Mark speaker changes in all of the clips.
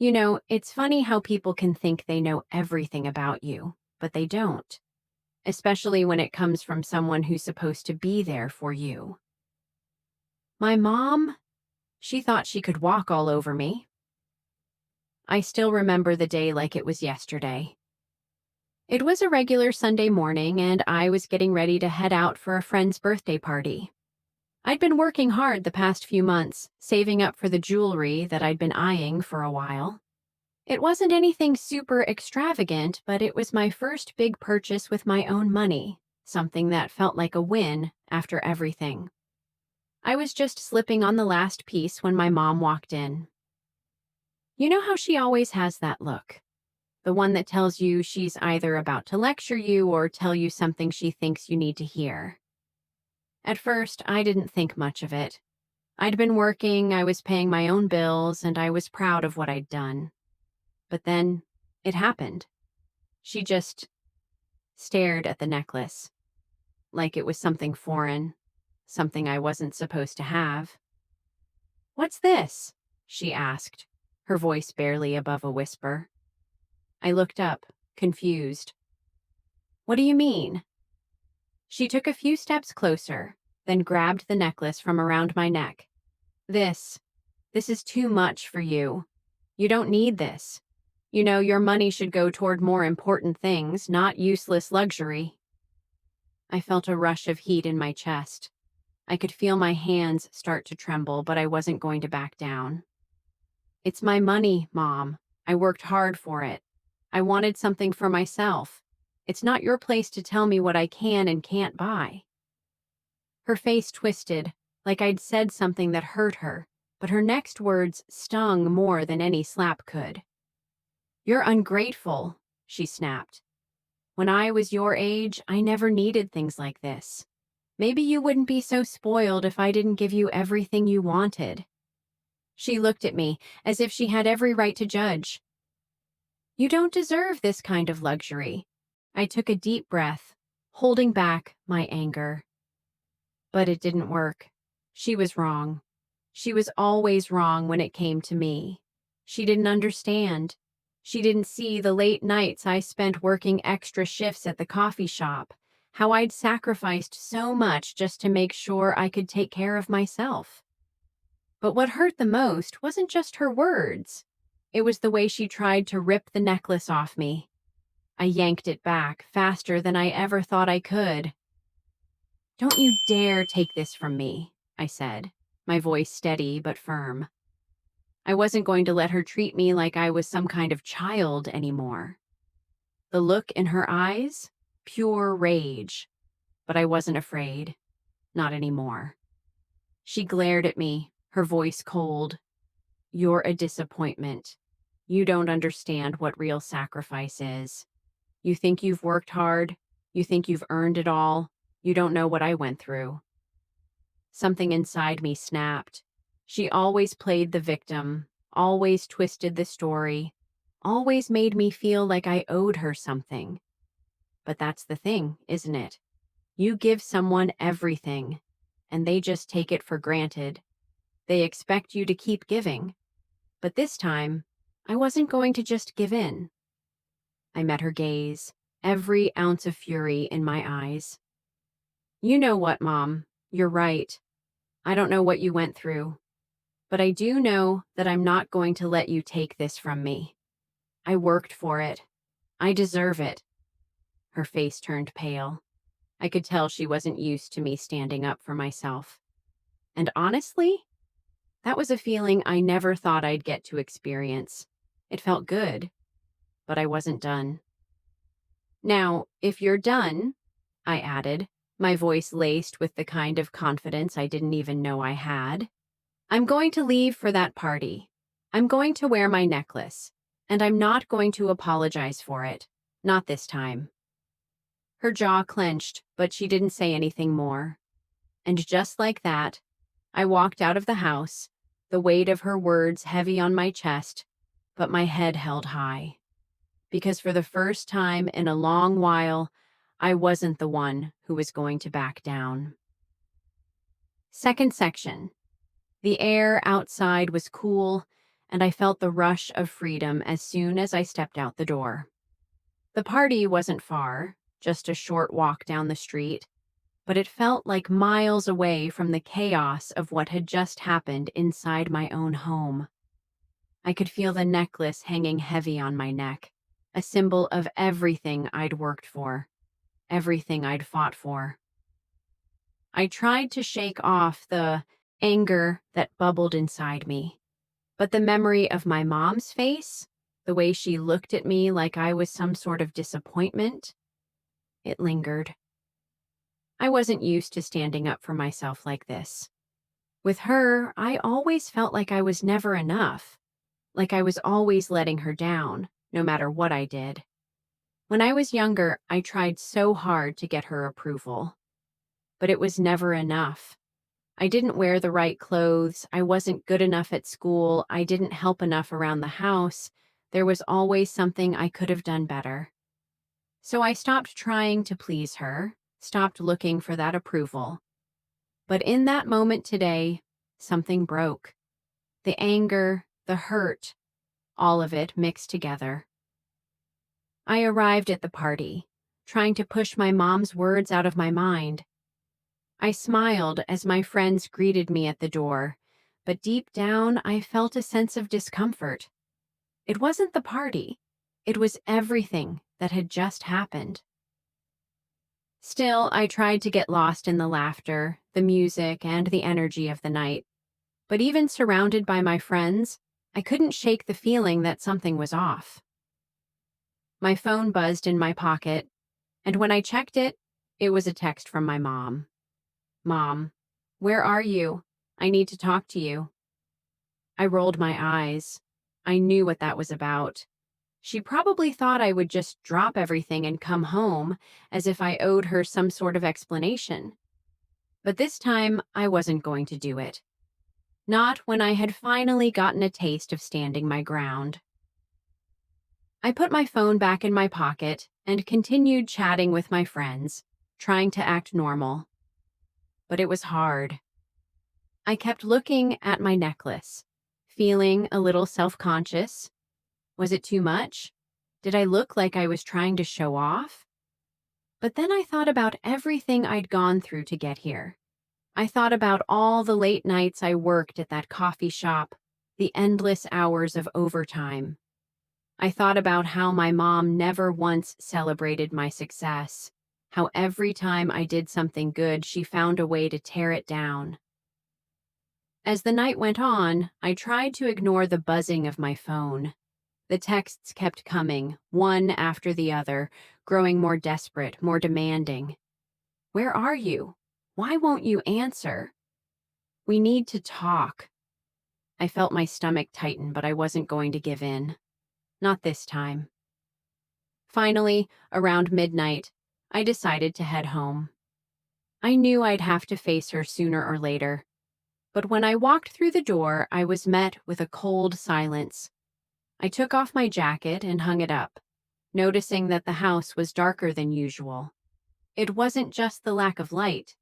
Speaker 1: It's funny how people can think they know everything about you, but they don't, especially when it comes from someone who's supposed to be there for you. My mom, she thought she could walk all over me. I still remember the day like it was yesterday. It was a regular Sunday morning, and I was getting ready to head out for a friend's birthday party. I'd been working hard the past few months, saving up for the jewelry that I'd been eyeing for a while. It wasn't anything super extravagant, but it was my first big purchase with my own money, something that felt like a win after everything. I was just slipping on the last piece when my mom walked in. You know how she always has that look? The one that tells you she's either about to lecture you or tell you something she thinks you need to hear. At first, I didn't think much of it. I'd been working, I was paying my own bills, and I was proud of what I'd done. But then, it happened. She just stared at the necklace, like it was something foreign, something I wasn't supposed to have. "What's this?" she asked, her voice barely above a whisper. I looked up, confused. "What do you mean?" She took a few steps closer, then grabbed the necklace from around my neck. This is too much for you. You don't need this. Your money should go toward more important things, not useless luxury." I felt a rush of heat in my chest. I could feel my hands start to tremble, but I wasn't going to back down. "It's my money, Mom. I worked hard for it. I wanted something for myself. It's not your place to tell me what I can and can't buy." Her face twisted, like I'd said something that hurt her, but her next words stung more than any slap could. "You're ungrateful," she snapped. "When I was your age, I never needed things like this. Maybe you wouldn't be so spoiled if I didn't give you everything you wanted." She looked at me as if she had every right to judge. "You don't deserve this kind of luxury." I took a deep breath, holding back my anger. But it didn't work. She was wrong. She was always wrong when it came to me. She didn't understand. She didn't see the late nights I spent working extra shifts at the coffee shop, how I'd sacrificed so much just to make sure I could take care of myself. But what hurt the most wasn't just her words. It was the way she tried to rip the necklace off me. I yanked it back faster than I ever thought I could. "Don't you dare take this from me," I said, my voice steady but firm. I wasn't going to let her treat me like I was some kind of child anymore. The look in her eyes? Pure rage. But I wasn't afraid. Not anymore. She glared at me, her voice cold. "You're a disappointment. You don't understand what real sacrifice is. You think you've worked hard. You think you've earned it all. You don't know what I went through." Something inside me snapped. She always played the victim, always twisted the story, always made me feel like I owed her something. But that's the thing, isn't it? You give someone everything, and they just take it for granted. They expect you to keep giving. But this time, I wasn't going to just give in. I met her gaze, every ounce of fury in my eyes. "You know what, Mom? You're right. I don't know what you went through. But I do know that I'm not going to let you take this from me. I worked for it. I deserve it." Her face turned pale. I could tell she wasn't used to me standing up for myself. And honestly, that was a feeling I never thought I'd get to experience. It felt good, but I wasn't done. "Now, if you're done," I added, my voice laced with the kind of confidence I didn't even know I had, "I'm going to leave for that party. I'm going to wear my necklace, and I'm not going to apologize for it. Not this time." Her jaw clenched, but she didn't say anything more. And just like that, I walked out of the house, the weight of her words heavy on my chest, but my head held high. Because for the first time in a long while, I wasn't the one who was going to back down. Second section. The air outside was cool, and I felt the rush of freedom as soon as I stepped out the door. The party wasn't far, just a short walk down the street, but it felt like miles away from the chaos of what had just happened inside my own home. I could feel the necklace hanging heavy on my neck, a symbol of everything I'd worked for, everything I'd fought for. I tried to shake off the anger that bubbled inside me, but the memory of my mom's face, the way she looked at me like I was some sort of disappointment, it lingered. I wasn't used to standing up for myself like this. With her, I always felt like I was never enough, like I was always letting her down, no matter what I did. When I was younger, I tried so hard to get her approval, but it was never enough. I didn't wear the right clothes, I wasn't good enough at school, I didn't help enough around the house. There was always something I could have done better. So I stopped trying to please her, stopped looking for that approval. But in that moment today, something broke. The anger, the hurt, all of it mixed together. I arrived at the party, trying to push my mom's words out of my mind. I smiled as my friends greeted me at the door, but deep down I felt a sense of discomfort. It wasn't the party, it was everything that had just happened. Still, I tried to get lost in the laughter, the music, and the energy of the night. But even surrounded by my friends, I couldn't shake the feeling that something was off. My phone buzzed in my pocket, and when I checked it, it was a text from my mom. "Mom, where are you? I need to talk to you." I rolled my eyes. I knew what that was about. She probably thought I would just drop everything and come home, as if I owed her some sort of explanation. But this time, I wasn't going to do it. Not when I had finally gotten a taste of standing my ground. I put my phone back in my pocket and continued chatting with my friends, trying to act normal. But it was hard. I kept looking at my necklace, feeling a little self-conscious. Was it too much? Did I look like I was trying to show off? But then I thought about everything I'd gone through to get here. I thought about all the late nights I worked at that coffee shop, the endless hours of overtime. I thought about how my mom never once celebrated my success, how every time I did something good, she found a way to tear it down. As the night went on, I tried to ignore the buzzing of my phone. The texts kept coming, one after the other, growing more desperate, more demanding. "Where are you? Why won't you answer? We need to talk." I felt my stomach tighten, but I wasn't going to give in. Not this time. Finally, around midnight, I decided to head home. I knew I'd have to face her sooner or later. But when I walked through the door, I was met with a cold silence. I took off my jacket and hung it up, noticing that the house was darker than usual. It wasn't just the lack of light.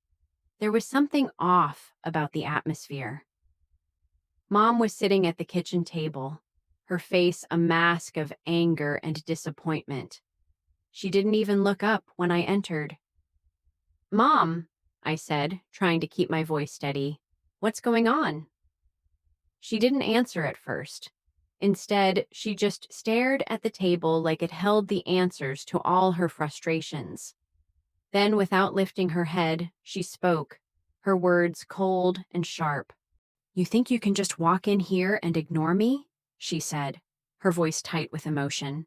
Speaker 1: There was something off about the atmosphere. Mom was sitting at the kitchen table, her face a mask of anger and disappointment. She didn't even look up when I entered. "Mom," I said, trying to keep my voice steady, "what's going on?" She didn't answer at first. Instead, she just stared at the table like it held the answers to all her frustrations. Then, without lifting her head, she spoke, her words cold and sharp. "You think you can just walk in here and ignore me?" she said, her voice tight with emotion.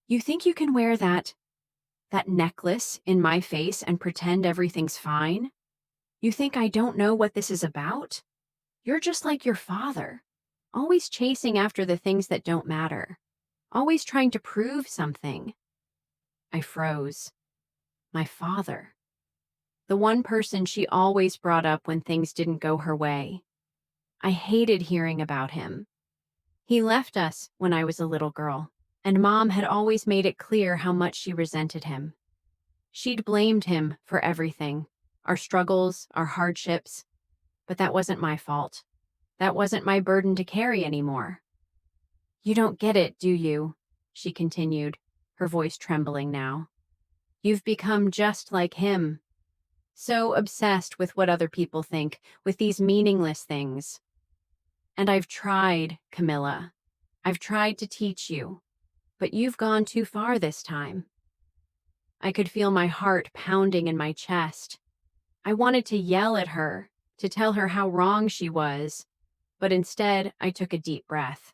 Speaker 1: "You think you can wear that necklace in my face and pretend everything's fine? You think I don't know what this is about? You're just like your father, always chasing after the things that don't matter, always trying to prove something." I froze. My father. The one person she always brought up when things didn't go her way. I hated hearing about him. He left us when I was a little girl, and Mom had always made it clear how much she resented him. She'd blamed him for everything, our struggles, our hardships, but that wasn't my fault. That wasn't my burden to carry anymore. You don't get it, do you? She continued, her voice trembling now. You've become just like him. So obsessed with what other people think, with these meaningless things. And I've tried, Camilla. I've tried to teach you, but you've gone too far this time. I could feel my heart pounding in my chest. I wanted to yell at her, to tell her how wrong she was, but instead I took a deep breath.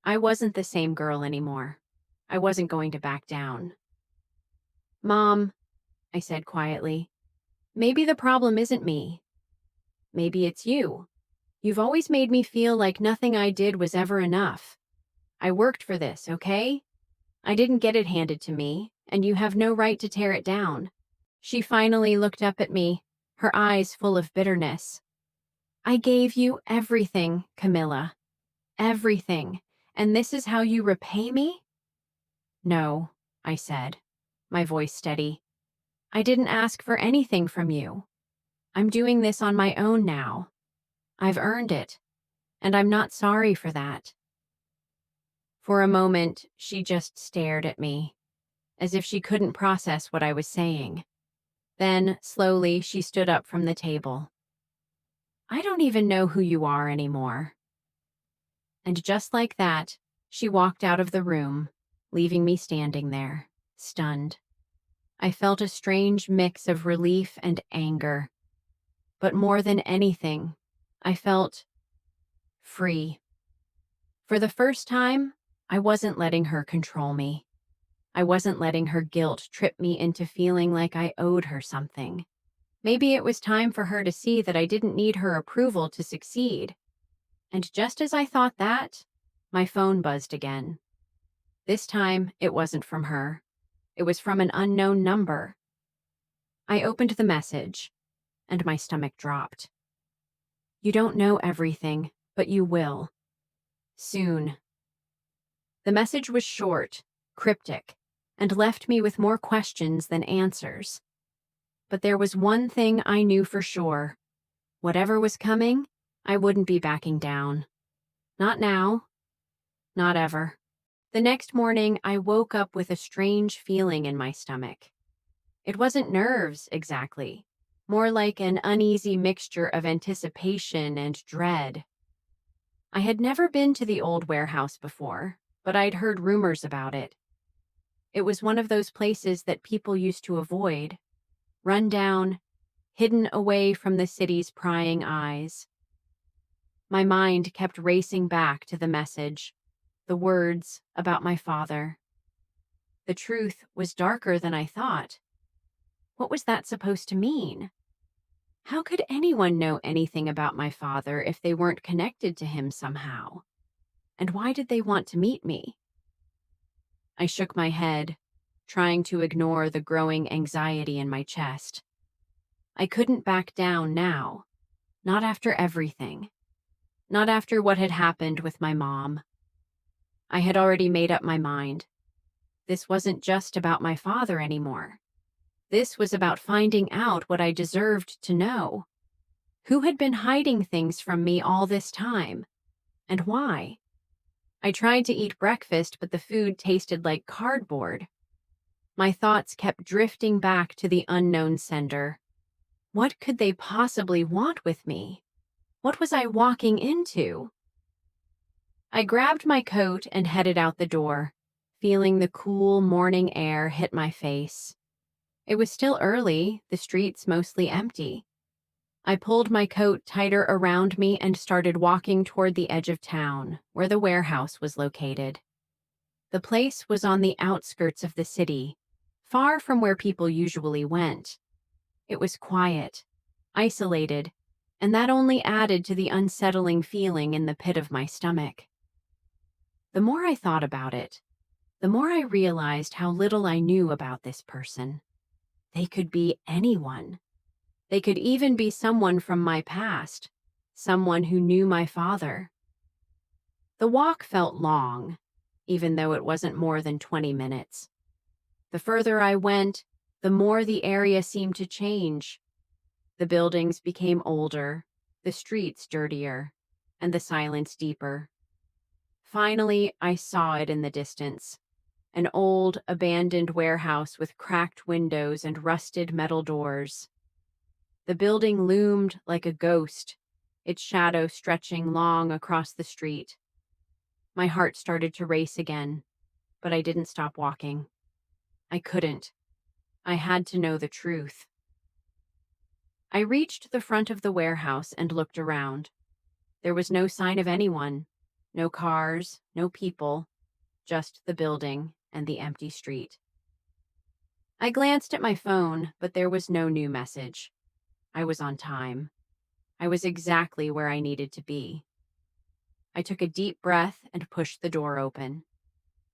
Speaker 1: I wasn't the same girl anymore. I wasn't going to back down. Mom, I said quietly, maybe the problem isn't me. Maybe it's you. You've always made me feel like nothing I did was ever enough. I worked for this, okay? I didn't get it handed to me, and you have no right to tear it down. She finally looked up at me, her eyes full of bitterness. I gave you everything, Camilla. Everything. And this is how you repay me? No, I said, my voice steady. I didn't ask for anything from you. I'm doing this on my own now. I've earned it, and I'm not sorry for that. For a moment, she just stared at me, as if she couldn't process what I was saying. Then, slowly, she stood up from the table. I don't even know who you are anymore. And just like that, she walked out of the room, leaving me standing there, stunned. I felt a strange mix of relief and anger. But more than anything, I felt free. For the first time, I wasn't letting her control me. I wasn't letting her guilt trip me into feeling like I owed her something. Maybe it was time for her to see that I didn't need her approval to succeed. And just as I thought that, my phone buzzed again. This time, it wasn't from her. It was from an unknown number. I opened the message, and my stomach dropped. You don't know everything, but you will. Soon. The message was short, cryptic, and left me with more questions than answers. But there was one thing I knew for sure. Whatever was coming, I wouldn't be backing down. Not now. Not ever. The next morning, I woke up with a strange feeling in my stomach. It wasn't nerves, exactly. More like an uneasy mixture of anticipation and dread. I had never been to the old warehouse before, but I'd heard rumors about it. It was one of those places that people used to avoid, run down, hidden away from the city's prying eyes. My mind kept racing back to the message, the words about my father. The truth was darker than I thought. What was that supposed to mean? How could anyone know anything about my father if they weren't connected to him somehow? And why did they want to meet me? I shook my head, trying to ignore the growing anxiety in my chest. I couldn't back down now, not after everything, not after what had happened with my mom. I had already made up my mind. This wasn't just about my father anymore. This was about finding out what I deserved to know. Who had been hiding things from me all this time? And why? I tried to eat breakfast, but the food tasted like cardboard. My thoughts kept drifting back to the unknown sender. What could they possibly want with me? What was I walking into? I grabbed my coat and headed out the door, feeling the cool morning air hit my face. It was still early, the streets mostly empty. I pulled my coat tighter around me and started walking toward the edge of town, where the warehouse was located. The place was on the outskirts of the city, far from where people usually went. It was quiet, isolated, and that only added to the unsettling feeling in the pit of my stomach. The more I thought about it, the more I realized how little I knew about this person. They could be anyone. They could even be someone from my past, someone who knew my father. The walk felt long, even though it wasn't more than 20 minutes. The further I went, the more the area seemed to change. The buildings became older, the streets dirtier, and the silence deeper. Finally, I saw it in the distance. An old, abandoned warehouse with cracked windows and rusted metal doors. The building loomed like a ghost, its shadow stretching long across the street. My heart started to race again, but I didn't stop walking. I couldn't. I had to know the truth. I reached the front of the warehouse and looked around. There was no sign of anyone, no cars, no people, just the building and the empty street. I glanced at my phone, but there was no new message. I was on time. I was exactly where I needed to be. I took a deep breath and pushed the door open.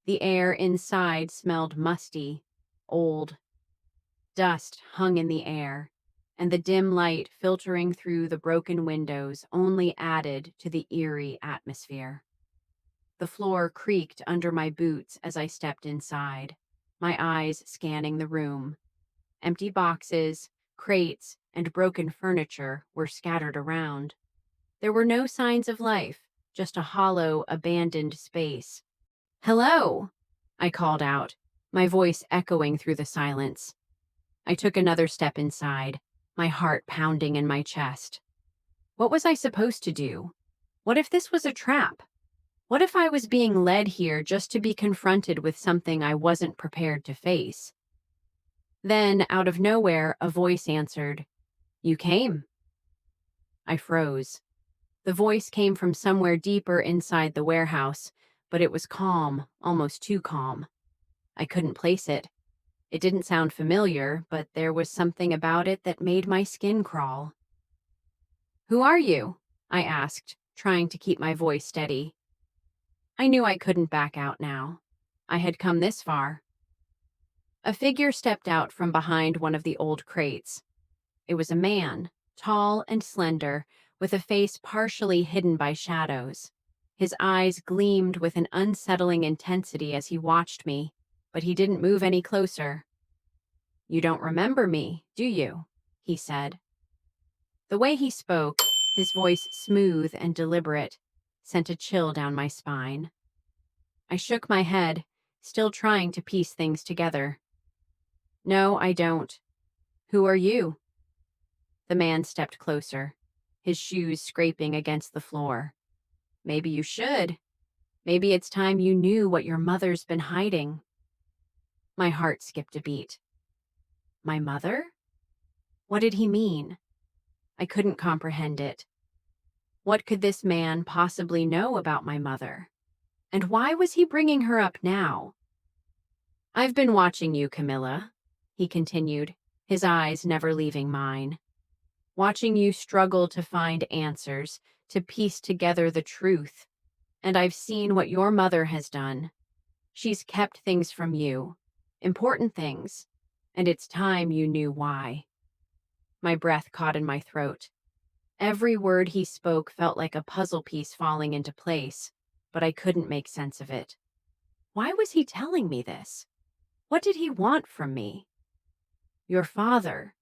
Speaker 1: The air inside smelled musty, old. Dust hung in the air, and the dim light filtering through the broken windows only added to the eerie atmosphere. The floor creaked under my boots as I stepped inside, my eyes scanning the room. Empty boxes, crates, and broken furniture were scattered around. There were no signs of life, just a hollow, abandoned space. "Hello!" I called out, my voice echoing through the silence. I took another step inside, my heart pounding in my chest. What was I supposed to do? What if this was a trap? What if I was being led here just to be confronted with something I wasn't prepared to face? Then, out of nowhere, a voice answered, "You came." I froze. The voice came from somewhere deeper inside the warehouse, but it was calm, almost too calm. I couldn't place it. It didn't sound familiar, but there was something about it that made my skin crawl. "Who are you?" I asked, trying to keep my voice steady. I knew I couldn't back out now. I had come this far. A figure stepped out from behind one of the old crates. It was a man, tall and slender, with a face partially hidden by shadows. His eyes gleamed with an unsettling intensity as he watched me, but he didn't move any closer. "You don't remember me, do you?" he said. The way he spoke, his voice smooth and deliberate, sent a chill down my spine. I shook my head, still trying to piece things together. "No, I don't. Who are you?" The man stepped closer, his shoes scraping against the floor. "Maybe you should. Maybe it's time you knew what your mother's been hiding." My heart skipped a beat. My mother? What did he mean? I couldn't comprehend it. What could this man possibly know about my mother? And why was he bringing her up now? "I've been watching you, Camilla," he continued, his eyes never leaving mine. "Watching you struggle to find answers, to piece together the truth. And I've seen what your mother has done. She's kept things from you, important things, and it's time you knew why." My breath caught in my throat. Every word he spoke felt like a puzzle piece falling into place, but I couldn't make sense of it. Why was he telling me this? What did he want from me? "Your father."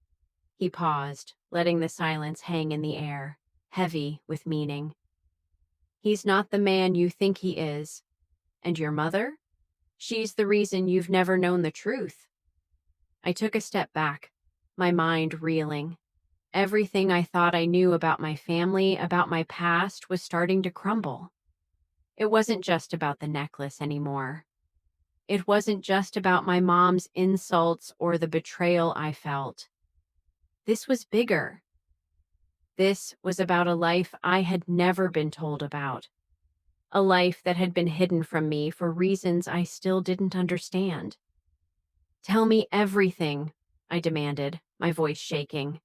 Speaker 1: He paused, letting the silence hang in the air, heavy with meaning. "He's not the man you think he is. And your mother? She's the reason you've never known the truth." I took a step back, my mind reeling. Everything I thought I knew about my family, about my past, was starting to crumble. It wasn't just about the necklace anymore. It wasn't just about my mom's insults or the betrayal I felt. This was bigger. This was about a life I had never been told about. A life that had been hidden from me for reasons I still didn't understand. "Tell me everything," I demanded, my voice shaking.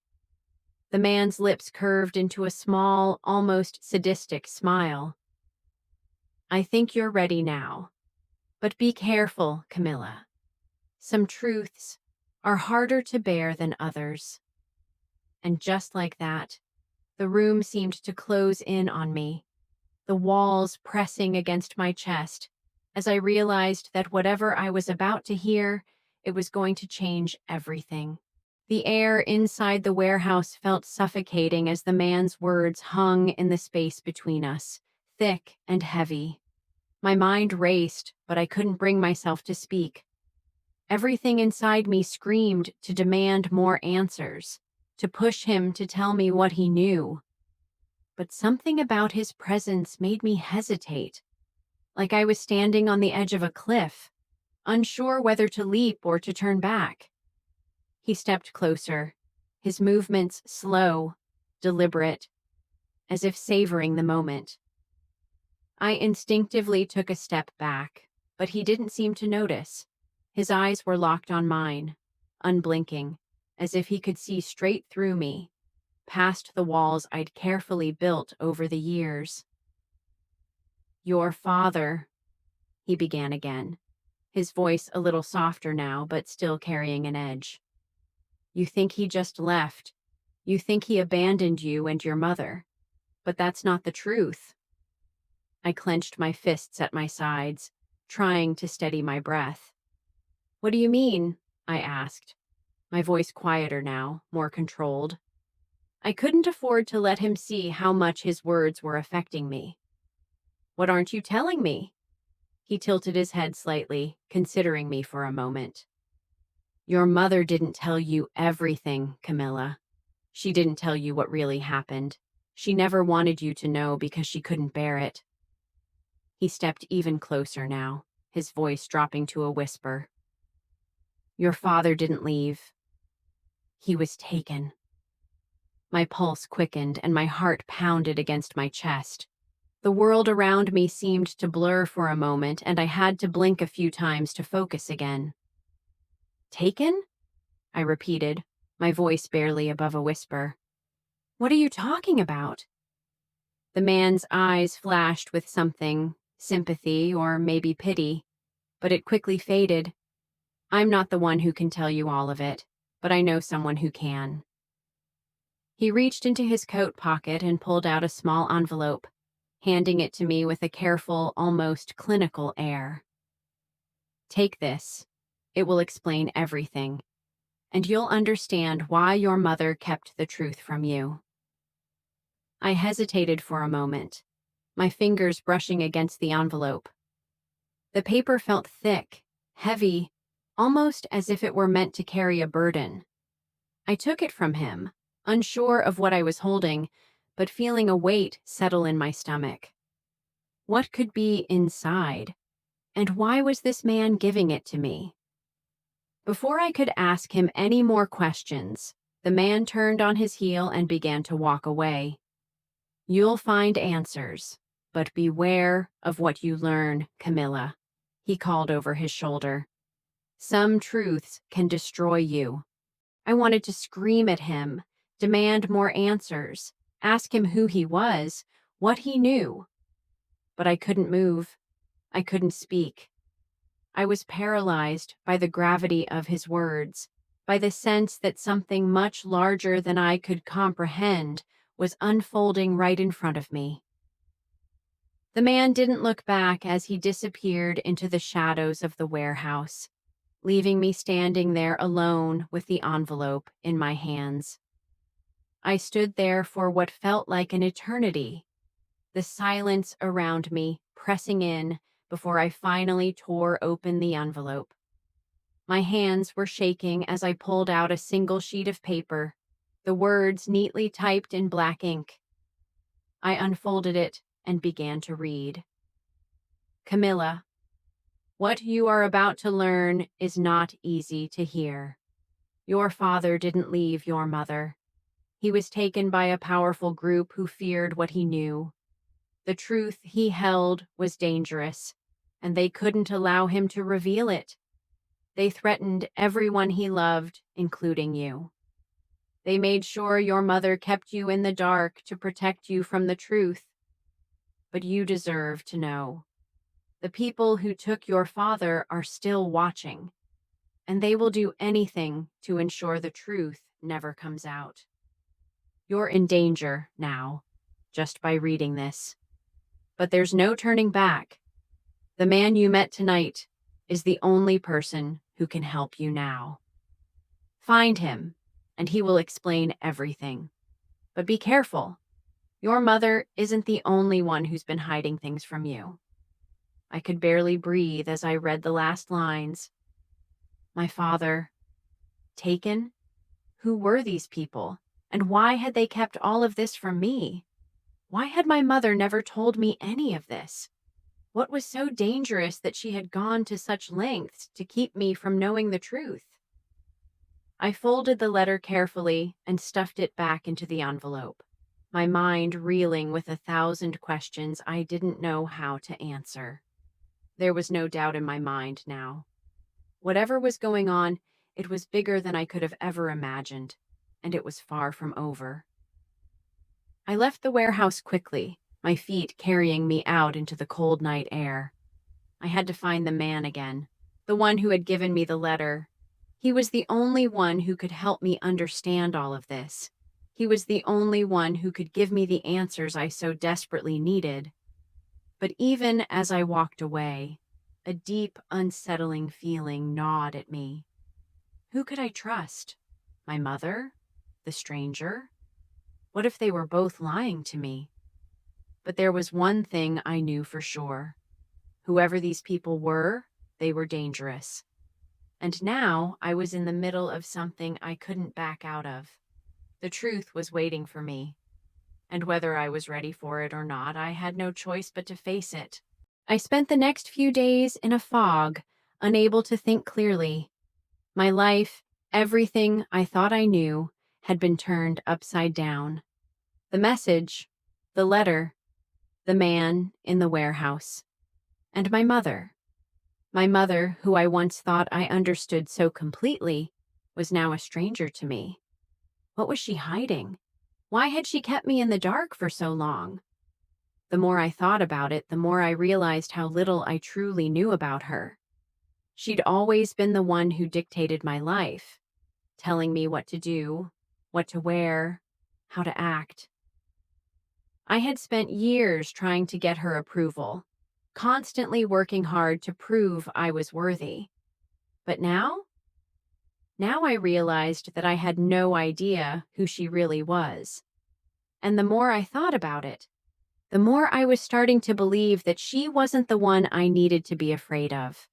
Speaker 1: The man's lips curved into a small, almost sadistic smile. "I think you're ready now. But be careful, Camilla. Some truths are harder to bear than others." And just like that, the room seemed to close in on me, the walls pressing against my chest, as I realized that whatever I was about to hear, it was going to change everything. The air inside the warehouse felt suffocating as the man's words hung in the space between us, thick and heavy. My mind raced, but I couldn't bring myself to speak. Everything inside me screamed to demand more answers, to push him to tell me what he knew. But something about his presence made me hesitate, like I was standing on the edge of a cliff, unsure whether to leap or to turn back. He stepped closer, his movements slow, deliberate, as if savoring the moment. I instinctively took a step back, but he didn't seem to notice. His eyes were locked on mine, unblinking, as if he could see straight through me, past the walls I'd carefully built over the years. "Your father," he began again, his voice a little softer now, but still carrying an edge. "You think he just left. You think he abandoned you and your mother. But that's not the truth." I clenched my fists at my sides, trying to steady my breath. "What do you mean?" I asked, my voice quieter now, more controlled. I couldn't afford to let him see how much his words were affecting me. "What aren't you telling me?" He tilted his head slightly, considering me for a moment. "Your mother didn't tell you everything, Camilla. She didn't tell you what really happened. She never wanted you to know because she couldn't bear it." He stepped even closer now, his voice dropping to a whisper. "Your father didn't leave. He was taken." My pulse quickened and my heart pounded against my chest. The world around me seemed to blur for a moment, and I had to blink a few times to focus again. "Taken?" I repeated, my voice barely above a whisper. "What are you talking about?" The man's eyes flashed with something, sympathy or maybe pity, but it quickly faded. "I'm not the one who can tell you all of it, but I know someone who can." He reached into his coat pocket and pulled out a small envelope, handing it to me with a careful, almost clinical air. "Take this. It will explain everything, and you'll understand why your mother kept the truth from you." I hesitated for a moment, my fingers brushing against the envelope. The paper felt thick, heavy, almost as if it were meant to carry a burden. I took it from him, unsure of what I was holding, but feeling a weight settle in my stomach. What could be inside? And why was this man giving it to me? Before I could ask him any more questions, the man turned on his heel and began to walk away. "You'll find answers, but beware of what you learn, Camilla," he called over his shoulder. "Some truths can destroy you." I wanted to scream at him, demand more answers, ask him who he was, what he knew. But I couldn't move. I couldn't speak. I was paralyzed by the gravity of his words, by the sense that something much larger than I could comprehend was unfolding right in front of me. The man didn't look back as he disappeared into the shadows of the warehouse, leaving me standing there alone with the envelope in my hands. I stood there for what felt like an eternity, the silence around me pressing in before I finally tore open the envelope. My hands were shaking as I pulled out a single sheet of paper, the words neatly typed in black ink. I unfolded it and began to read. "Camilla, what you are about to learn is not easy to hear. Your father didn't leave your mother. He was taken by a powerful group who feared what he knew. The truth he held was dangerous, and they couldn't allow him to reveal it. They threatened everyone he loved, including you. They made sure your mother kept you in the dark to protect you from the truth. But you deserve to know. The people who took your father are still watching, and they will do anything to ensure the truth never comes out. You're in danger now, just by reading this. But there's no turning back. The man you met tonight is the only person who can help you now. Find him, and he will explain everything. But be careful. Your mother isn't the only one who's been hiding things from you." I could barely breathe as I read the last lines. My father. Taken? Who were these people? And why had they kept all of this from me? Why had my mother never told me any of this? What was so dangerous that she had gone to such lengths to keep me from knowing the truth? I folded the letter carefully and stuffed it back into the envelope, my mind reeling with 1,000 questions I didn't know how to answer. There was no doubt in my mind now. Whatever was going on, it was bigger than I could have ever imagined, and it was far from over. I left the warehouse quickly, my feet carrying me out into the cold night air. I had to find the man again, the one who had given me the letter. He was the only one who could help me understand all of this. He was the only one who could give me the answers I so desperately needed. But even as I walked away, a deep, unsettling feeling gnawed at me. Who could I trust? My mother? The stranger? What if they were both lying to me? But there was one thing I knew for sure. Whoever these people were, they were dangerous. And now I was in the middle of something I couldn't back out of. The truth was waiting for me. And whether I was ready for it or not, I had no choice but to face it. I spent the next few days in a fog, unable to think clearly. My life, everything I thought I knew, had been turned upside down. The message, the letter, the man in the warehouse, and my mother. My mother, who I once thought I understood so completely, was now a stranger to me. What was she hiding? Why had she kept me in the dark for so long? The more I thought about it, the more I realized how little I truly knew about her. She'd always been the one who dictated my life, telling me what to do, what to wear, how to act. I had spent years trying to get her approval, constantly working hard to prove I was worthy. But now I realized that I had no idea who she really was. And the more I thought about it, the more I was starting to believe that she wasn't the one I needed to be afraid of.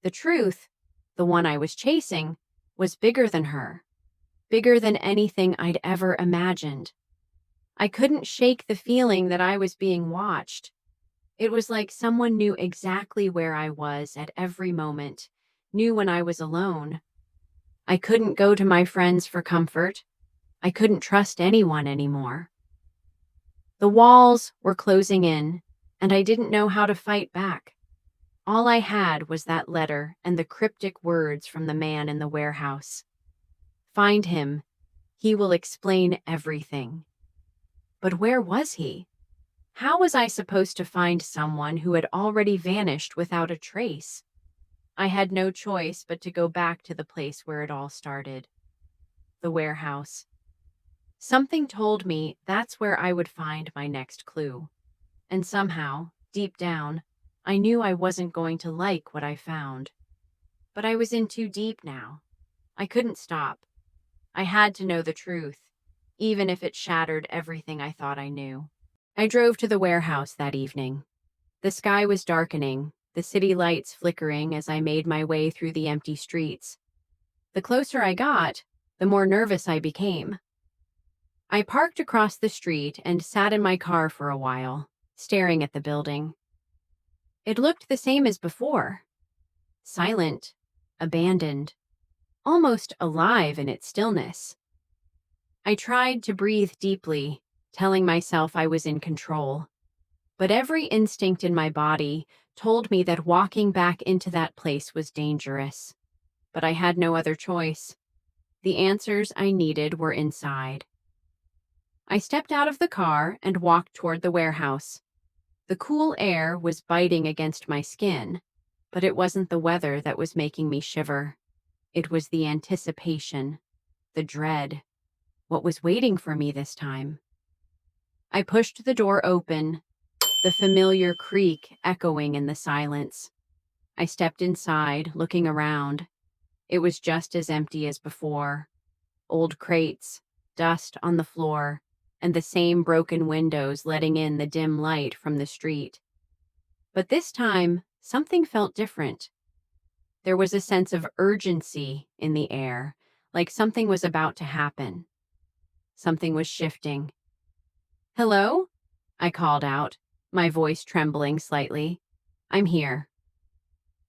Speaker 1: The truth, the one I was chasing, was bigger than her, bigger than anything I'd ever imagined. I couldn't shake the feeling that I was being watched. It was like someone knew exactly where I was at every moment, knew when I was alone. I couldn't go to my friends for comfort. I couldn't trust anyone anymore. The walls were closing in, and I didn't know how to fight back. All I had was that letter and the cryptic words from the man in the warehouse. Find him. He will explain everything. But where was he? How was I supposed to find someone who had already vanished without a trace? I had no choice but to go back to the place where it all started. The warehouse. Something told me that's where I would find my next clue. And somehow, deep down, I knew I wasn't going to like what I found. But I was in too deep now. I couldn't stop. I had to know the truth, even if it shattered everything I thought I knew. I drove to the warehouse that evening. The sky was darkening, the city lights flickering as I made my way through the empty streets. The closer I got, the more nervous I became. I parked across the street and sat in my car for a while, staring at the building. It looked the same as before. Silent, abandoned, almost alive in its stillness. I tried to breathe deeply, telling myself I was in control. But every instinct in my body told me that walking back into that place was dangerous. But I had no other choice. The answers I needed were inside. I stepped out of the car and walked toward the warehouse. The cool air was biting against my skin, but it wasn't the weather that was making me shiver. It was the anticipation, the dread, what was waiting for me this time. I pushed the door open, the familiar creak echoing in the silence. I stepped inside, looking around. It was just as empty as before. Old crates, dust on the floor, and the same broken windows letting in the dim light from the street. But this time, something felt different. There was a sense of urgency in the air, like something was about to happen. Something was shifting. "Hello?" I called out, my voice trembling slightly. "I'm here."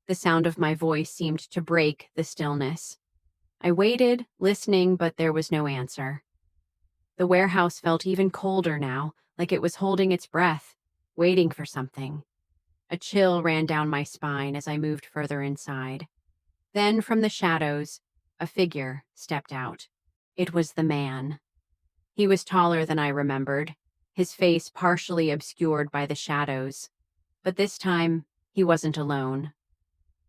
Speaker 1: The sound of my voice seemed to break the stillness. I waited, listening, but there was no answer. The warehouse felt even colder now, like it was holding its breath, waiting for something. A chill ran down my spine as I moved further inside. Then, from the shadows, a figure stepped out. It was the man. He was taller than I remembered, his face partially obscured by the shadows. But this time, he wasn't alone.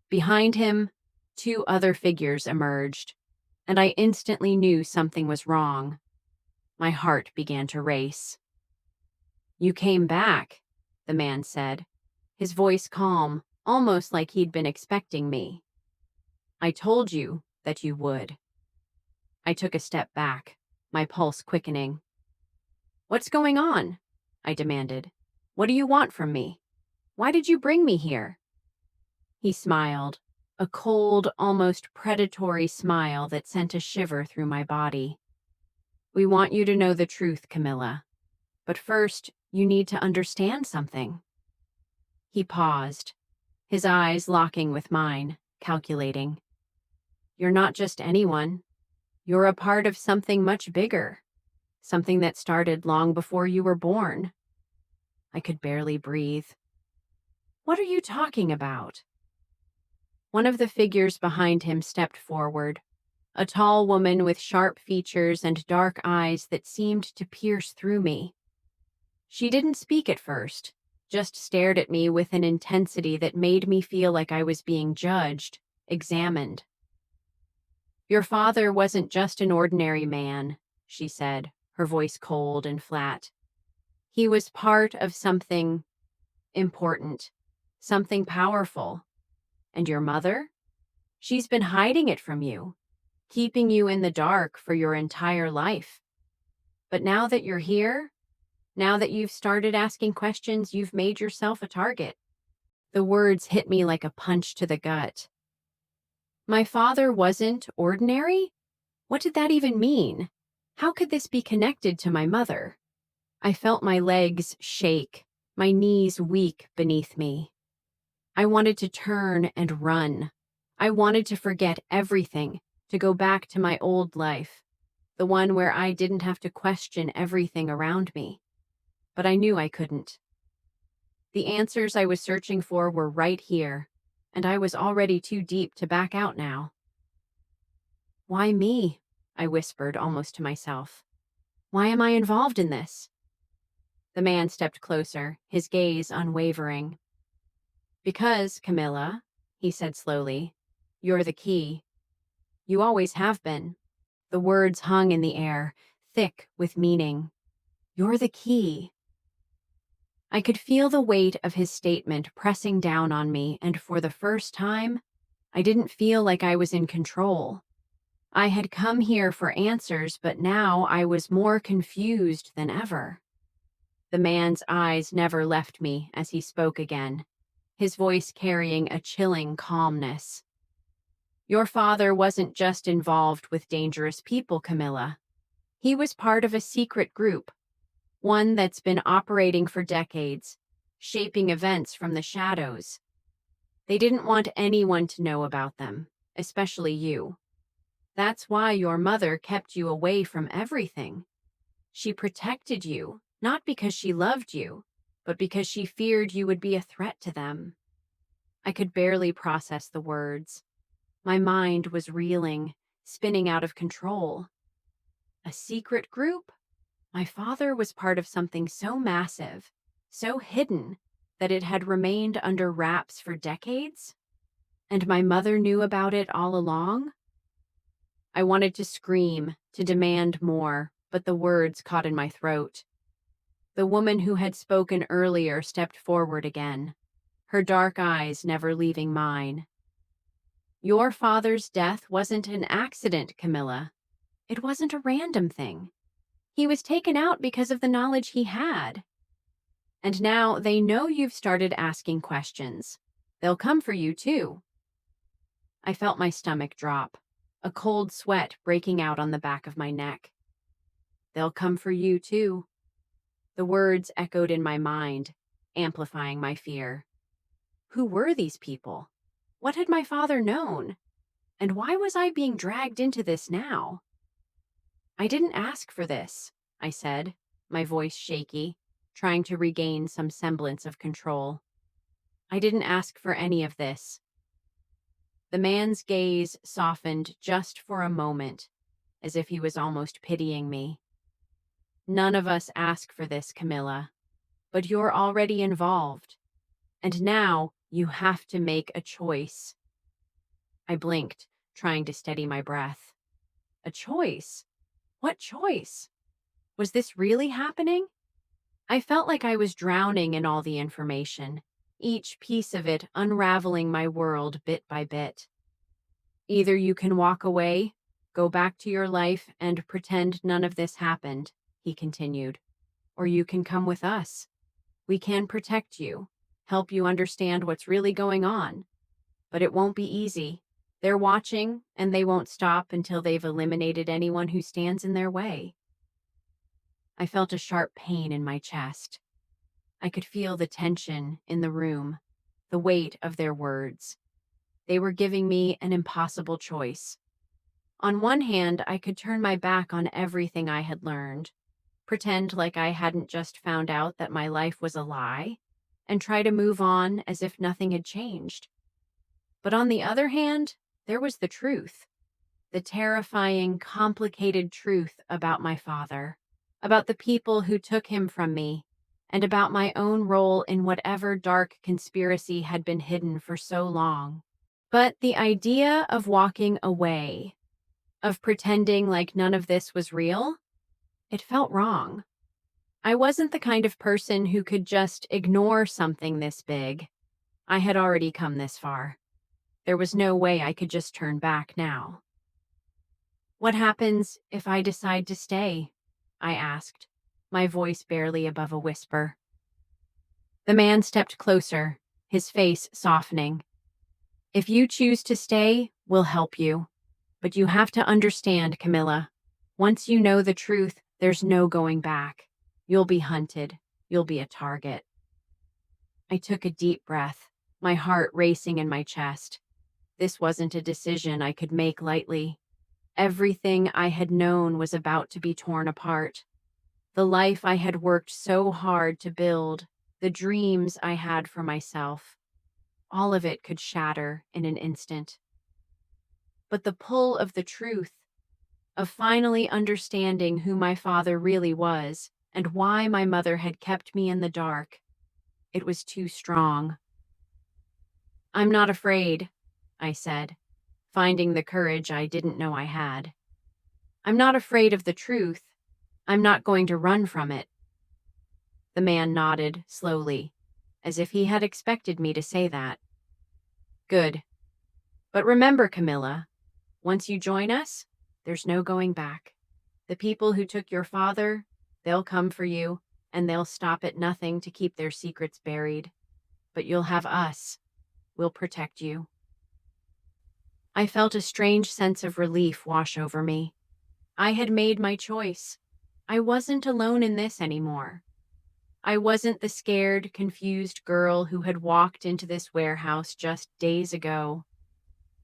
Speaker 1: Behind him, two other figures emerged, and I instantly knew something was wrong. My heart began to race. "You came back," the man said, his voice calm, almost like he'd been expecting me. "I told you that you would." I took a step back, my pulse quickening. "What's going on?" I demanded. "What do you want from me? Why did you bring me here?" He smiled, a cold, almost predatory smile that sent a shiver through my body. "We want you to know the truth, Camilla. But first, you need to understand something." He paused, his eyes locking with mine, calculating. "You're not just anyone. You're a part of something much bigger, something that started long before you were born." I could barely breathe. "What are you talking about?" One of the figures behind him stepped forward, a tall woman with sharp features and dark eyes that seemed to pierce through me. She didn't speak at first, just stared at me with an intensity that made me feel like I was being judged, examined. "Your father wasn't just an ordinary man," she said, her voice cold and flat. "He was part of something important, something powerful. And your mother? She's been hiding it from you, keeping you in the dark for your entire life. But now that you're here, now that you've started asking questions, you've made yourself a target." The words hit me like a punch to the gut. My father wasn't ordinary? What did that even mean? How could this be connected to my mother? I felt my legs shake, my knees weak beneath me. I wanted to turn and run. I wanted to forget everything, to go back to my old life, the one where I didn't have to question everything around me. But I knew I couldn't. The answers I was searching for were right here, and I was already too deep to back out now. "Why me?" I whispered almost to myself. "Why am I involved in this?" The man stepped closer, his gaze unwavering. "Because, Camilla," he said slowly, "you're the key. You always have been." The words hung in the air, thick with meaning. "You're the key." I could feel the weight of his statement pressing down on me, and for the first time, I didn't feel like I was in control. I had come here for answers, but now I was more confused than ever. The man's eyes never left me as he spoke again, his voice carrying a chilling calmness. "Your father wasn't just involved with dangerous people, Camilla. He was part of a secret group, one that's been operating for decades, shaping events from the shadows. They didn't want anyone to know about them, especially you. That's why your mother kept you away from everything. She protected you, not because she loved you, but because she feared you would be a threat to them." I could barely process the words. My mind was reeling, spinning out of control. A secret group? My father was part of something so massive, so hidden, that it had remained under wraps for decades? And my mother knew about it all along? I wanted to scream, to demand more, but the words caught in my throat. The woman who had spoken earlier stepped forward again, her dark eyes never leaving mine. "Your father's death wasn't an accident, Camilla. It wasn't a random thing. He was taken out because of the knowledge he had. And now they know you've started asking questions. They'll come for you too. I felt my stomach drop, a cold sweat breaking out on the back of my neck. They'll come for you too. The words echoed in my mind, amplifying my fear. Who were these people? What had my father known? And why was I being dragged into this now? I didn't ask for this, I said, my voice shaky, trying to regain some semblance of control. I didn't ask for any of this. The man's gaze softened just for a moment, as if he was almost pitying me. None of us ask for this, Camilla, but you're already involved. And now you have to make a choice. I blinked, trying to steady my breath. A choice? What choice? Was this really happening? I felt like I was drowning in all the information, each piece of it unraveling my world bit by bit. Either you can walk away, go back to your life, and pretend none of this happened, he continued, or you can come with us. We can protect you, help you understand what's really going on. But it won't be easy. They're watching, and they won't stop until they've eliminated anyone who stands in their way. I felt a sharp pain in my chest. I could feel the tension in the room, the weight of their words. They were giving me an impossible choice. On one hand, I could turn my back on everything I had learned, pretend like I hadn't just found out that my life was a lie, and try to move on as if nothing had changed. But on the other hand, there was the truth, the terrifying, complicated truth about my father, about the people who took him from me, and about my own role in whatever dark conspiracy had been hidden for so long. But the idea of walking away, of pretending like none of this was real, it felt wrong. I wasn't the kind of person who could just ignore something this big. I had already come this far. There was no way I could just turn back now. What happens if I decide to stay? I asked, my voice barely above a whisper. The man stepped closer, his face softening. If you choose to stay, we'll help you. But you have to understand, Camilla. Once you know the truth, there's no going back. You'll be hunted. You'll be a target. I took a deep breath, my heart racing in my chest. This wasn't a decision I could make lightly. Everything I had known was about to be torn apart. The life I had worked so hard to build, the dreams I had for myself, all of it could shatter in an instant. But the pull of the truth, of finally understanding who my father really was and why my mother had kept me in the dark, it was too strong. I'm not afraid, I said, finding the courage I didn't know I had. I'm not afraid of the truth. I'm not going to run from it. The man nodded slowly, as if he had expected me to say that. Good. But remember, Camilla, once you join us, there's no going back. The people who took your father, they'll come for you, and they'll stop at nothing to keep their secrets buried. But you'll have us. We'll protect you. I felt a strange sense of relief wash over me. I had made my choice. I wasn't alone in this anymore. I wasn't the scared, confused girl who had walked into this warehouse just days ago.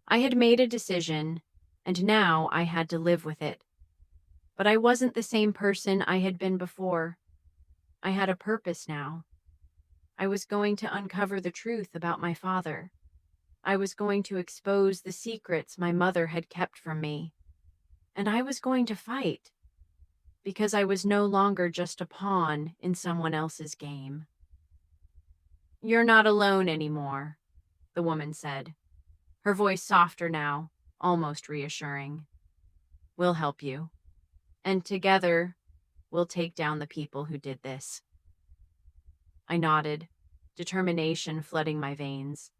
Speaker 1: I had made a decision, and now I had to live with it. But I wasn't the same person I had been before. I had a purpose now. I was going to uncover the truth about my father. I was going to expose the secrets my mother had kept from me. And I was going to fight, because I was no longer just a pawn in someone else's game. You're not alone anymore, the woman said, her voice softer now, almost reassuring. We'll help you. And together, we'll take down the people who did this. I nodded, determination flooding my veins.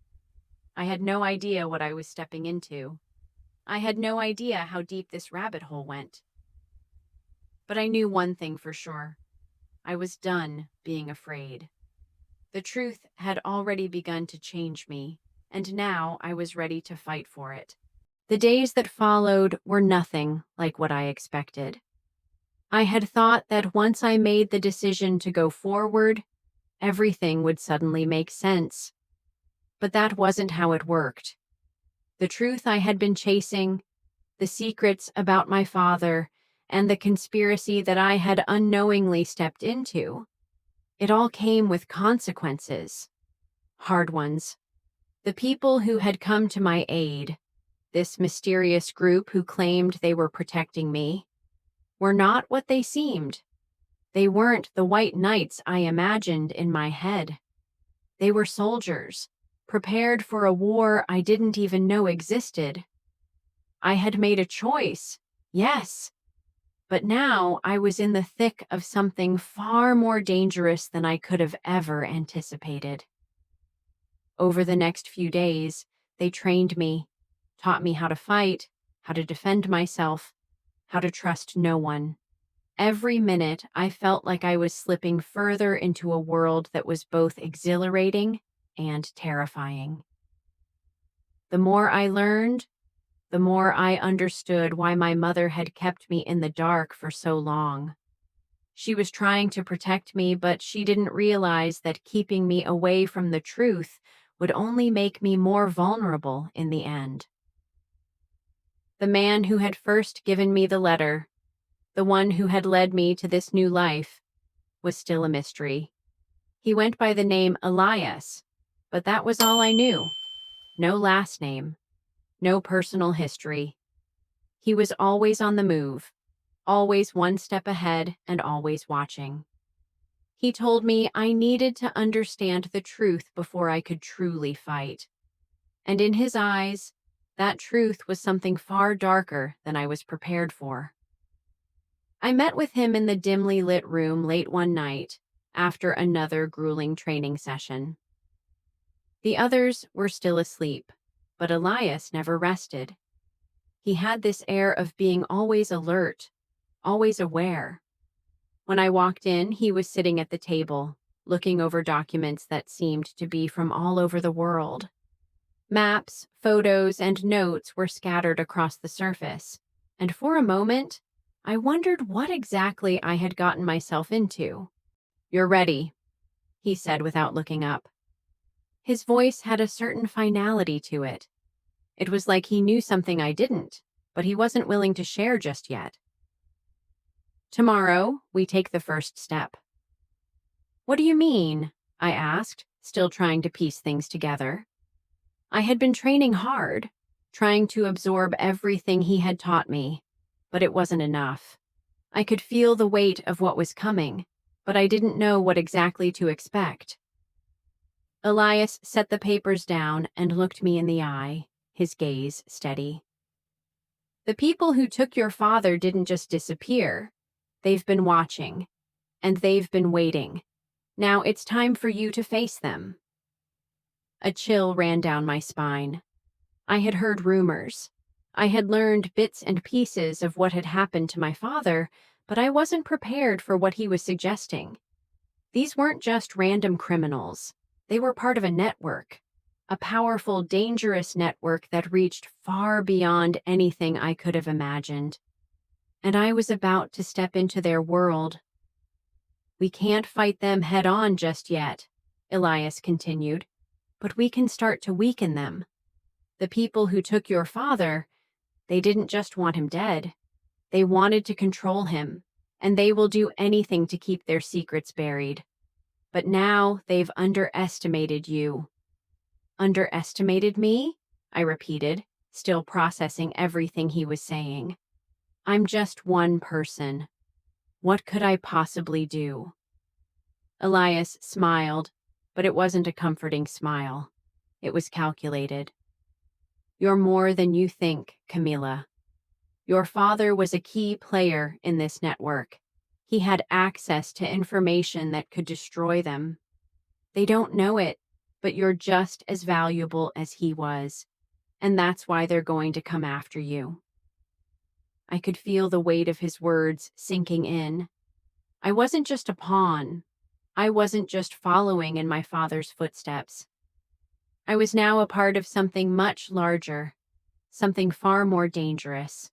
Speaker 1: I had no idea what I was stepping into. I had no idea how deep this rabbit hole went. But I knew one thing for sure. I was done being afraid. The truth had already begun to change me, and now I was ready to fight for it. The days that followed were nothing like what I expected. I had thought that once I made the decision to go forward, everything would suddenly make sense. But that wasn't how it worked. The truth I had been chasing, the secrets about my father, and the conspiracy that I had unknowingly stepped into, it all came with consequences. Hard ones. The people who had come to my aid, this mysterious group who claimed they were protecting me, were not what they seemed. They weren't the white knights I imagined in my head. They were soldiers, prepared for a war I didn't even know existed. I had made a choice, yes, but now I was in the thick of something far more dangerous than I could have ever anticipated. Over the next few days, they trained me, taught me how to fight, how to defend myself, how to trust no one. Every minute, I felt like I was slipping further into a world that was both exhilarating and terrifying. The more I learned, the more I understood why my mother had kept me in the dark for so long. She was trying to protect me, but she didn't realize that keeping me away from the truth would only make me more vulnerable in the end. The man who had first given me the letter, the one who had led me to this new life, was still a mystery. He went by the name Elias, but that was all I knew. No last name, no personal history. He was always on the move, always one step ahead and always watching. He told me I needed to understand the truth before I could truly fight. And in his eyes, that truth was something far darker than I was prepared for. I met with him in the dimly lit room late one night, after another grueling training session. The others were still asleep, but Elias never rested. He had this air of being always alert, always aware. When I walked in, he was sitting at the table, looking over documents that seemed to be from all over the world. Maps, photos, and notes were scattered across the surface, and for a moment, I wondered what exactly I had gotten myself into. "You're ready," he said without looking up. His voice had a certain finality to it. It was like he knew something I didn't, but he wasn't willing to share just yet. "Tomorrow, we take the first step." "What do you mean?" I asked, still trying to piece things together. I had been training hard, trying to absorb everything he had taught me, but it wasn't enough. I could feel the weight of what was coming, but I didn't know what exactly to expect. Elias set the papers down and looked me in the eye, his gaze steady. "The people who took your father didn't just disappear. They've been watching, and they've been waiting. Now it's time for you to face them." A chill ran down my spine. I had heard rumors. I had learned bits and pieces of what had happened to my father, but I wasn't prepared for what he was suggesting. These weren't just random criminals. They were part of a network, a powerful, dangerous network that reached far beyond anything I could have imagined. And I was about to step into their world. "We can't fight them head on just yet," Elias continued, "but we can start to weaken them. The people who took your father, they didn't just want him dead. They wanted to control him, and they will do anything to keep their secrets buried. But now they've underestimated you." "Underestimated me?" I repeated, still processing everything he was saying. "I'm just one person. What could I possibly do?" Elias smiled, but it wasn't a comforting smile. It was calculated. "You're more than you think, Camila. Your father was a key player in this network. He had access to information that could destroy them. They don't know it, but you're just as valuable as he was, and that's why they're going to come after you." I could feel the weight of his words sinking in. I wasn't just a pawn. I wasn't just following in my father's footsteps. I was now a part of something much larger, something far more dangerous.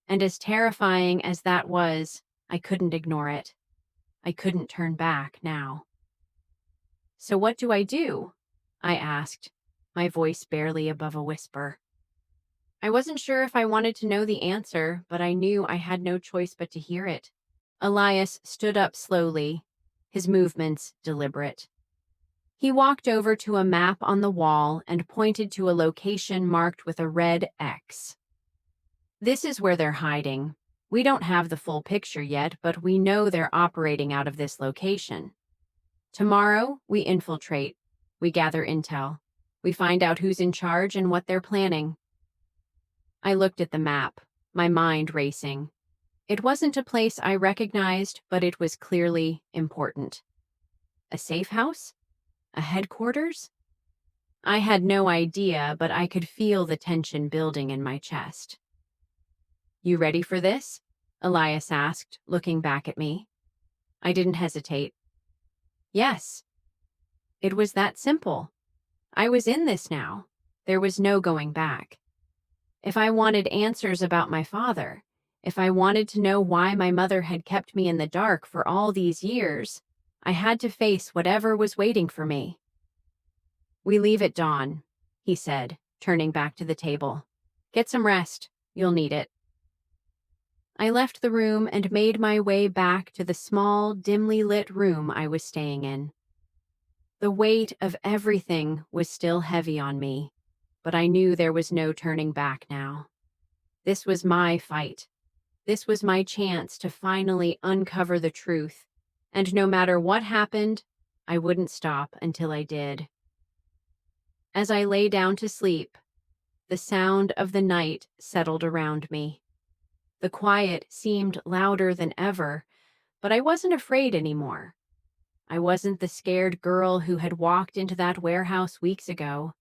Speaker 1: And as terrifying as that was, I couldn't ignore it. I couldn't turn back now. "So what do I do?" I asked, my voice barely above a whisper. I wasn't sure if I wanted to know the answer, but I knew I had no choice but to hear it. Elias stood up slowly, his movements deliberate. He walked over to a map on the wall and pointed to a location marked with a red X. "This is where they're hiding. We don't have the full picture yet, but we know they're operating out of this location. Tomorrow, we infiltrate. We gather intel. We find out who's in charge and what they're planning." I looked at the map, my mind racing. It wasn't a place I recognized, but it was clearly important. A safe house? A headquarters? I had no idea, but I could feel the tension building in my chest. "You ready for this?" Elias asked, looking back at me. I didn't hesitate. Yes. It was that simple. I was in this now. There was no going back. If I wanted answers about my father, if I wanted to know why my mother had kept me in the dark for all these years, I had to face whatever was waiting for me. "We leave at dawn," he said, turning back to the table. "Get some rest. You'll need it." I left the room and made my way back to the small, dimly lit room I was staying in. The weight of everything was still heavy on me, but I knew there was no turning back now. This was my fight. This was my chance to finally uncover the truth, and no matter what happened, I wouldn't stop until I did. As I lay down to sleep, the sound of the night settled around me. The quiet seemed louder than ever, but I wasn't afraid anymore. I wasn't the scared girl who had walked into that warehouse weeks ago.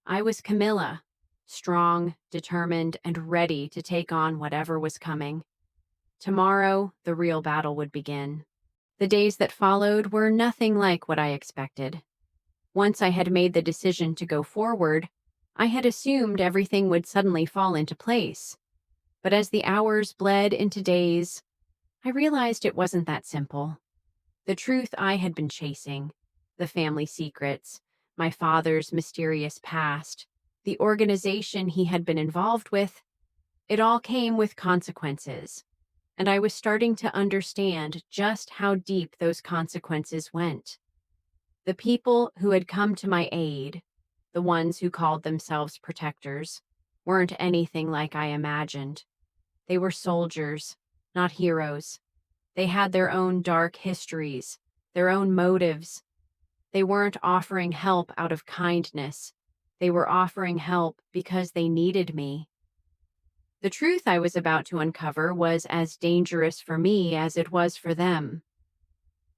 Speaker 1: I was Camilla, strong, determined, and ready to take on whatever was coming. Tomorrow, the real battle would begin. The days that followed were nothing like what I expected. Once I had made the decision to go forward, I had assumed everything would suddenly fall into place. But as the hours bled into days, I realized it wasn't that simple. The truth I had been chasing, the family secrets, my father's mysterious past, the organization he had been involved with, it all came with consequences, and I was starting to understand just how deep those consequences went. The people who had come to my aid, the ones who called themselves protectors, weren't anything like I imagined. They were soldiers, not heroes. They had their own dark histories, their own motives. They weren't offering help out of kindness. They were offering help because they needed me. The truth I was about to uncover was as dangerous for me as it was for them.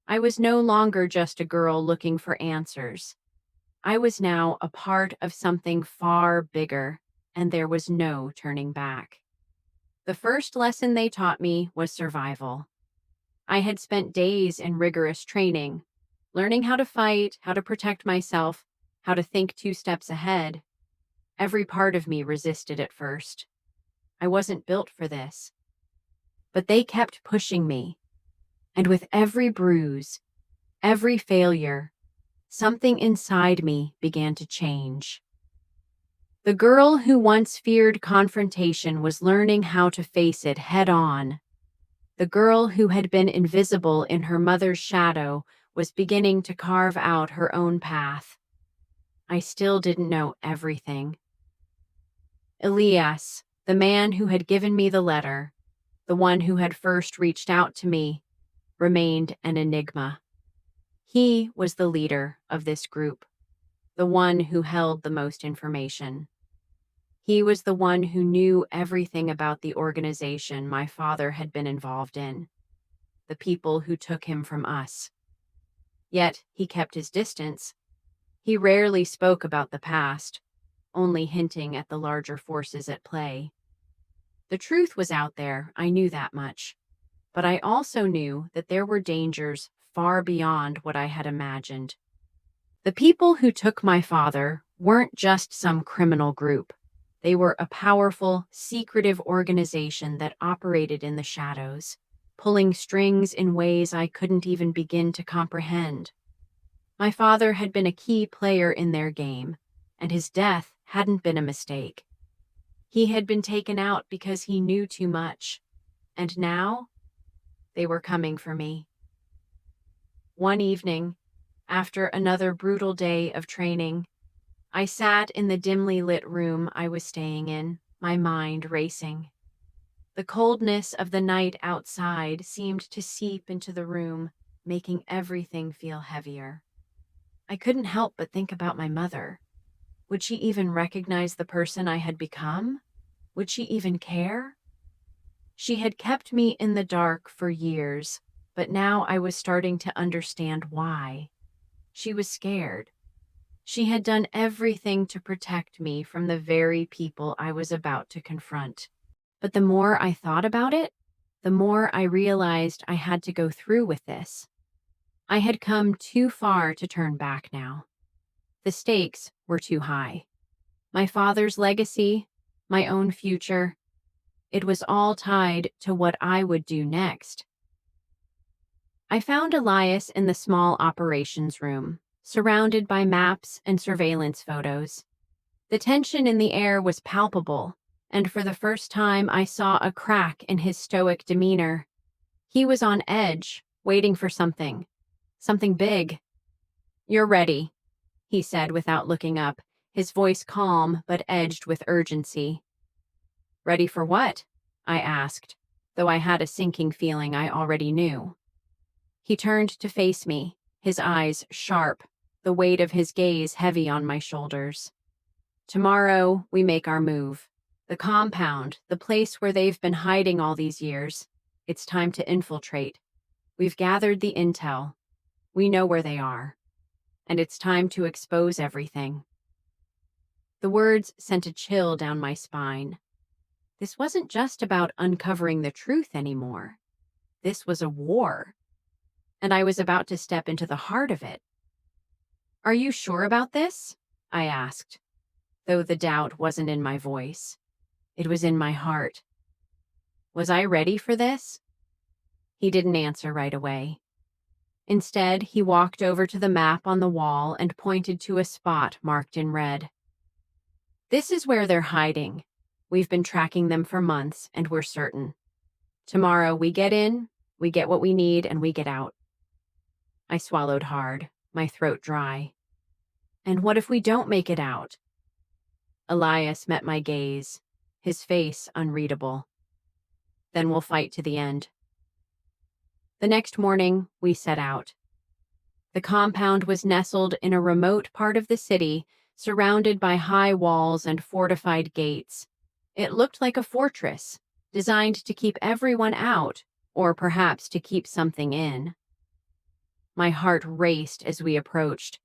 Speaker 1: I was no longer just a girl looking for answers. I was now a part of something far bigger, and there was no turning back. The first lesson they taught me was survival. I had spent days in rigorous training, learning how to fight, how to protect myself, how to think 2 steps ahead. Every part of me resisted at first. I wasn't built for this. But they kept pushing me. And with every bruise, every failure, something inside me began to change. The girl who once feared confrontation was learning how to face it head on. The girl who had been invisible in her mother's shadow was beginning to carve out her own path. I still didn't know everything. Elias, the man who had given me the letter, the one who had first reached out to me, remained an enigma. He was the leader of this group, the one who held the most information. He was the one who knew everything about the organization my father had been involved in, the people who took him from us. Yet he kept his distance. He rarely spoke about the past, only hinting at the larger forces at play. The truth was out there, I knew that much. But I also knew that there were dangers far beyond what I had imagined. The people who took my father weren't just some criminal group. They were a powerful, secretive organization that operated in the shadows, pulling strings in ways I couldn't even begin to comprehend. My father had been a key player in their game, and his death hadn't been a mistake. He had been taken out because he knew too much, and now they were coming for me. One evening, after another brutal day of training, I sat in the dimly lit room I was staying in, my mind racing. The coldness of the night outside seemed to seep into the room, making everything feel heavier. I couldn't help but think about my mother. Would she even recognize the person I had become? Would she even care? She had kept me in the dark for years, but now I was starting to understand why. She was scared. She had done everything to protect me from the very people I was about to confront. But the more I thought about it, the more I realized I had to go through with this. I had come too far to turn back now. The stakes were too high. My father's legacy, my own future, it was all tied to what I would do next. I found Elias in the small operations room, surrounded by maps and surveillance photos. The tension in the air was palpable, and for the first time I saw a crack in his stoic demeanor. He was on edge, waiting for something big. "You're ready," he said without looking up, his voice calm but edged with urgency. "Ready for what?" I asked, though I had a sinking feeling I already knew. He turned to face me, his eyes sharp, the weight of his gaze heavy on my shoulders. "Tomorrow, we make our move. The compound, the place where they've been hiding all these years. It's time to infiltrate. We've gathered the intel. We know where they are. And it's time to expose everything." The words sent a chill down my spine. This wasn't just about uncovering the truth anymore. This was a war. And I was about to step into the heart of it. "Are you sure about this?" I asked, though the doubt wasn't in my voice. It was in my heart. Was I ready for this? He didn't answer right away. Instead, he walked over to the map on the wall and pointed to a spot marked in red. "This is where they're hiding. We've been tracking them for months, and we're certain. Tomorrow, we get in, we get what we need, and we get out." I swallowed hard, my throat dry. "And what if we don't make it out?" Elias met my gaze, his face unreadable. "Then we'll fight to the end." The next morning, we set out. The compound was nestled in a remote part of the city, surrounded by high walls and fortified gates. It looked like a fortress, designed to keep everyone out, or perhaps to keep something in. My heart raced as we approached,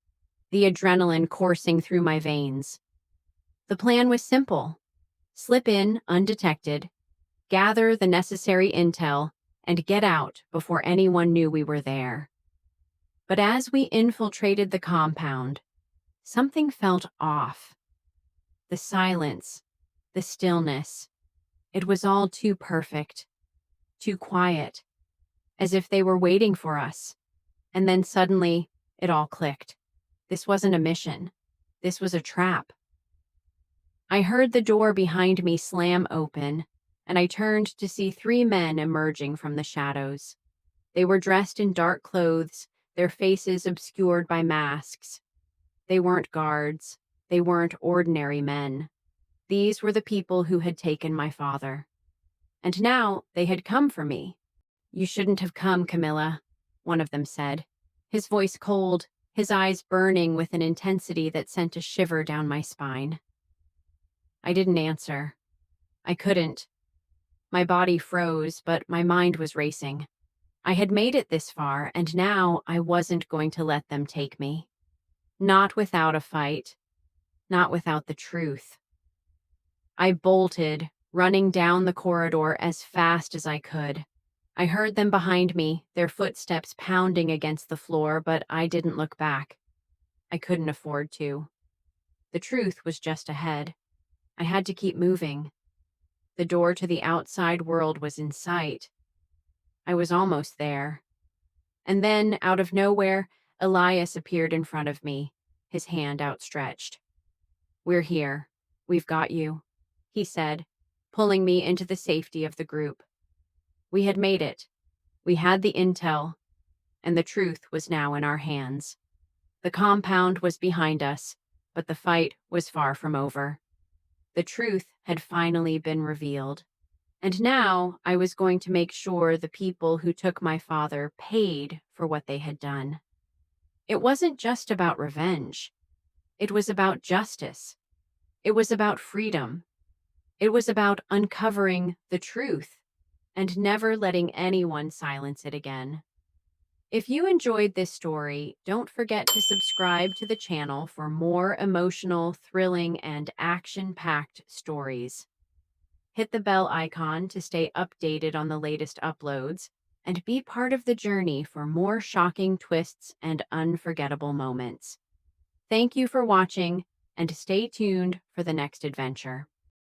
Speaker 1: the adrenaline coursing through my veins. The plan was simple: slip in undetected, gather the necessary intel, and get out before anyone knew we were there. But as we infiltrated the compound, something felt off. The silence, the stillness, it was all too perfect, too quiet, as if they were waiting for us. And then suddenly, it all clicked. This wasn't a mission. This was a trap. I heard the door behind me slam open, and I turned to see 3 men emerging from the shadows. They were dressed in dark clothes, their faces obscured by masks. They weren't guards. They weren't ordinary men. These were the people who had taken my father. And now they had come for me. "You shouldn't have come, Camilla," one of them said, his voice cold, his eyes burning with an intensity that sent a shiver down my spine. I didn't answer. I couldn't. My body froze, but my mind was racing. I had made it this far, and now I wasn't going to let them take me. Not without a fight. Not without the truth. I bolted, running down the corridor as fast as I could. I heard them behind me, their footsteps pounding against the floor, but I didn't look back. I couldn't afford to. The truth was just ahead. I had to keep moving. The door to the outside world was in sight. I was almost there. And then, out of nowhere, Elias appeared in front of me, his hand outstretched. "We're here. We've got you," he said, pulling me into the safety of the group. We had made it. We had the intel, and the truth was now in our hands. The compound was behind us, but the fight was far from over. The truth had finally been revealed. And now I was going to make sure the people who took my father paid for what they had done. It wasn't just about revenge. It was about justice. It was about freedom. It was about uncovering the truth and never letting anyone silence it again. If you enjoyed this story, don't forget to subscribe to the channel for more emotional, thrilling, and action-packed stories. Hit the bell icon to stay updated on the latest uploads, and be part of the journey for more shocking twists and unforgettable moments. Thank you for watching, and stay tuned for the next adventure.